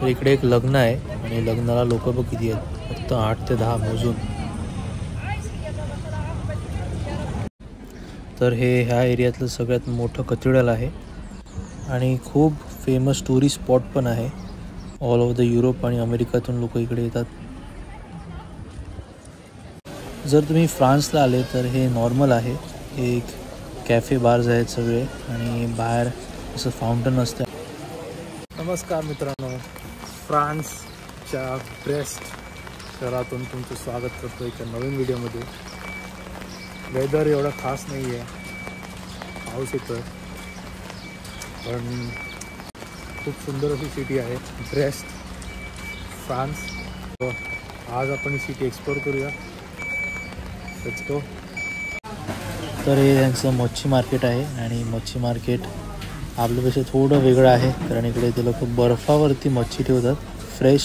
तर इकडे एक लग्न आहे आणि लग्नाला लोक बघ किती आहेत, फक्त 8 ते 10 मोजून. तर हे ह्या एरियातलं सगळ्यात मोठं कॅथेड्रल आहे आणि खूप फेमस टुरिस्ट स्पॉट पण आहे. ऑल ओव्हर द युरोप आणि अमेरिकेतून लोक इकडे येतात. जर तुम्ही फ्रान्सला आले तर हे नॉर्मल आहे. हे एक कॅफे बार्स आहेत सगळे आणि बाहेर असं फाउंटन असतं. नमस्कार मित्रांनो, फ्रान्सच्या ब्रेस्ट शहरातून तुमचं स्वागत करतो एका नवीन व्हिडिओमध्ये. वेदर एवढा खास नाही आहे, पाऊस येतो आहे, पण खूप सुंदर अशी सिटी आहे ब्रेस्ट, फ्रान्स. आज आपण ही सिटी एक्सप्लोर करूया. Let's go. तर हे यांचं मच्छी मार्केट आहे आणि मच्छी मार्केट आपल्यापेक्षा थोडं वेगळं आहे, कारण इकडे ते लोक बर्फावरती मच्छी ठेवतात फ्रेश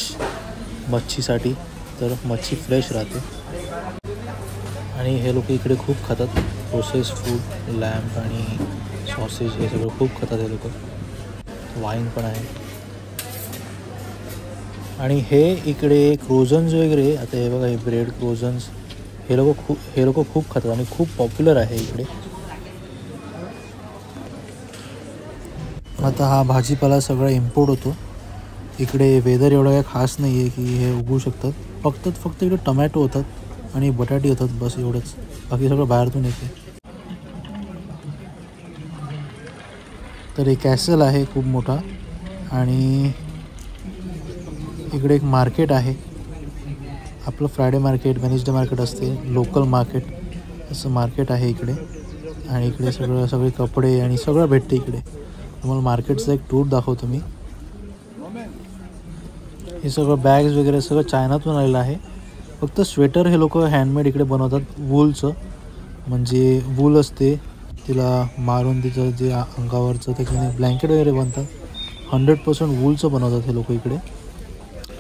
मच्छीसाठी, तर मच्छी फ्रेश राहते. आणि हे लोक इकडे खूप खातात प्रोसेस फूड, लॅम्प आणि सॉसेज हे सगळं खूप खातात हे लोक. वाईन पण आहे. आणि हे इकडे क्रोझन्स वगैरे, आता हे बघा हे ब्रेड क्रोझन्स, हे लोक खूप खातात आणि खूप पॉप्युलर आहे इकडे. आता हा भाजीपाला सगळा इम्पोर्ट होतो इकडे. वेदर एवढं काही खास नाही आहे की हे उगवू शकतात. फक्त इकडे टमॅटो होतात आणि बटाटे होतात, बस एवढंच. बाकी सगळं बाहेरतून येते. तर एक कॅसल आहे खूप मोठा आणि इकडे एक मार्केट आहे. आपलं फ्रायडे मार्केट, वेनेसडे मार्केट असते, लोकल मार्केट असं मार्केट आहे इकडे. आणि इकडे सगळे कपडे आणि सगळं भेटते इकडे. तुम्हाला मार्केटचा एक टूर दाखवतो मी. हे सगळं बॅग्स वगैरे सगळं चायनातून आलेलं आहे. फक्त स्वेटर हे लोक हँडमेड इकडे बनवतात वूलचं, म्हणजे वूल असते तिला मारून तिचं जे अंगावरचं त्याच्याने ब्लँकेट वगैरे बनतात. 100% वूलचं बनवतात हे लोक इकडे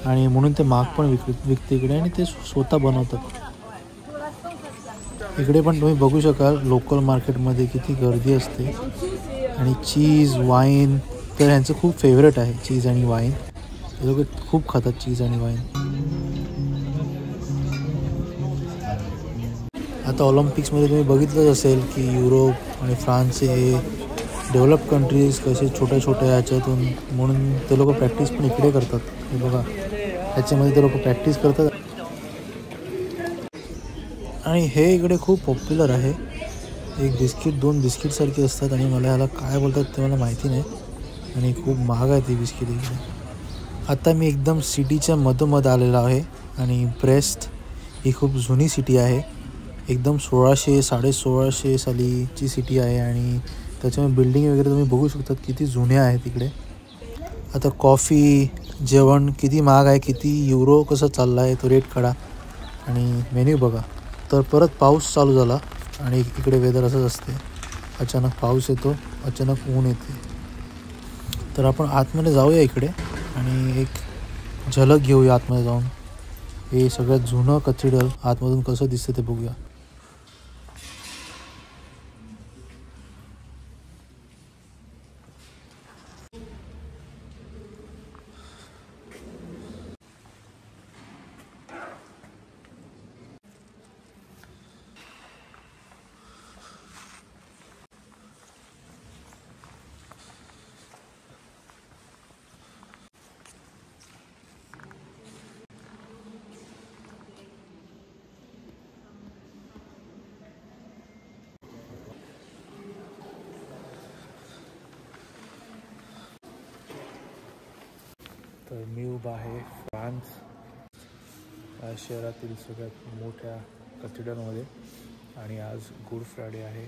आणि म्हणून ते महाग पण विकते इकडे आणि ते स्वतः बनवतात. इकडे पण तुम्ही बघू शकाल लोकल मार्केटमध्ये किती गर्दी असते. आणि चीज, वाईन तर ह्यांचं खूप फेवरेट आहे, चीज आणि वाईन. हे लोक खूप खातात चीज आणि वाईन. आता ऑलिम्पिक्समध्ये तुम्ही बघितलंच असेल की युरोप आणि फ्रान्सचे हे डेव्हलप कंट्रीज कसे छोट्या छोट्या ह्याच्यातून, म्हणून ते लोक प्रॅक्टिस पण इकडे करतात. हे बघा ह्याच्यामध्ये ते लोक प्रॅक्टिस करतात. आणि हे इकडे खूप पॉप्युलर आहे. एक बिस्किट 2 बिस्किटसारखी असतात आणि मला ह्याला काय बोलतात ते मला माहिती नाही, आणि खूप महाग आहे ती बिस्किट इकडे. आता मी एकदम सिटीच्या मधोमध आलेलो आहे आणि ब्रेस्ट ही खूप जुनी सिटी आहे. एकदम 1600-1650 सालीची सिटी आहे आणि त्याच्यामुळे बिल्डिंग वगैरे तुम्ही बघू शकतात किती जुन्या आहेत इकडे. आता कॉफी, जेवण किती महाग आहे, किती युरो कसं चालला आहे तो रेट काढा आणि मेन्यू बघा. तर परत पाऊस चालू झाला आणि इकडे वेदर असंच असते, अचानक पाऊस येतो, अचानक ऊन येते. तर आपण आतमध्ये जाऊया इकडे आणि एक झलक घेऊया आतमध्ये जाऊन. हे सगळ्यात जुनं कॅथेड्रल आतमधून कसं दिसतं ते बघूया. तर मी उभा आहे फ्रान्स या शहरातील सगळ्यात मोठ्या कॅथेड्रलमध्ये आणि आज गुड फ्रायडे आहे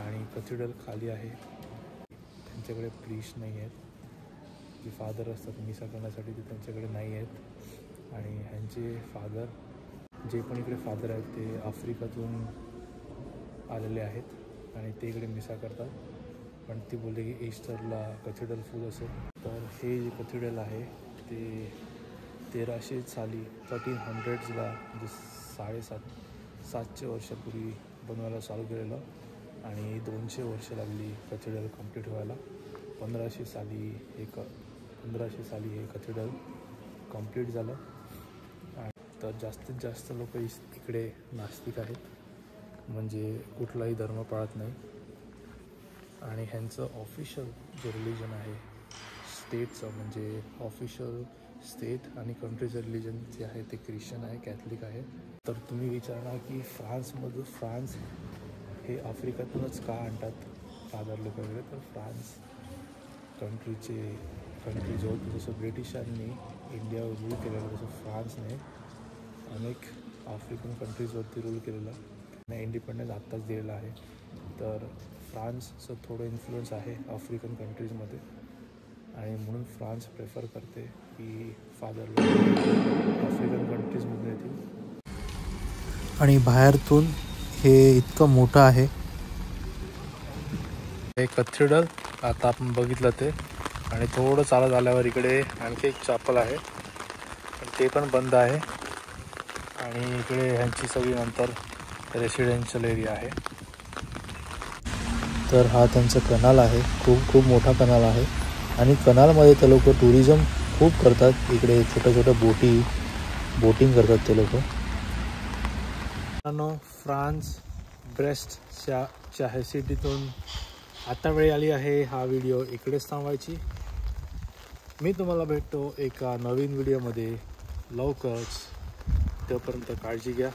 आणि कॅथेड्रल खाली आहे. त्यांच्याकडे प्रीस्ट नाही आहेत, जे फादर असतात मिसा करण्यासाठी ते त्यांच्याकडे नाही आहेत. आणि ह्यांचे फादर, जे पण इकडे फादर आहेत ते आफ्रिकेतून आलेले आहेत आणि ते इकडे मिसा करतात. पण ती बोलले की ईस्टरला कॅथेड्रल फुल असेल. तर हे जे कॅथेड्रल आहे ते 1300 साली 1300sला म्हणजे 750 वर्षापूर्वी बनवायला चालू केलेलं आणि 200 वर्ष लागली कॅथेड्रल कंप्लीट व्हायला. 1500 साली एक 1500 साली हे कॅथेड्रल कंप्लीट झालं. आणि तर जास्तीत जास्त लोक इकडे नास्तिक आहेत, म्हणजे कुठलाही धर्म पाळत नाही. आणि ह्यांचं ऑफिशियल जे रिलिजन आहे स्टेटचं, म्हणजे ऑफिशियल स्टेट आणि कंट्रीचं रिलिजन जे आहे ते ख्रिश्चन आहे, कॅथलिक आहे. तर तुम्ही विचारणार की फ्रान्स हे आफ्रिकेतूनच का आणतात फादर लोक वगैरे. तर फ्रान्स कंट्री जो जसं ब्रिटिशांनी इंडियावर रूल केलेलं, तसं फ्रान्सने अनेक आफ्रिकन कंट्रीजवरती रूल केलेला आणि इंडिपेंडन्स आत्ताच दिलेला आहे. तर फ्रान्सचं थोडं इन्फ्लुएन्स आहे आफ्रिकन कंट्रीजमध्ये, आणि म्हणून फ्रान्स प्रेफर करते की फादर लोक आफ्रिकन कंट्रीजमध्ये येतील. आणि बाहेरतून हे इतकं मोठं आहे हे कॅथेड्रल, आता आपण बघितलं ते. आणि थोडं चालत आल्यावर इकडे आणखी एक चॅपल आहे, पण ते पण बंद आहे. आणि इकडे ह्यांची सगळी नंतर रेसिडेन्शियल एरिया आहे. तर हा त्यांचा कनाल आहे, खूप मोठा कनाल आहे. आणि कनालमध्ये ते लोक टुरिझम खूप करतात. इकडे छोट्या बोटिंग करतात ते लोक. फ्रान्स ब्रेस्टच्या सिटीतून आता वेळ आली आहे हा व्हिडिओ इकडेच थांबवायची. मी तुम्हाला भेटतो एका नवीन व्हिडिओमध्ये लवकरच. तोपर्यंत काळजी घ्या.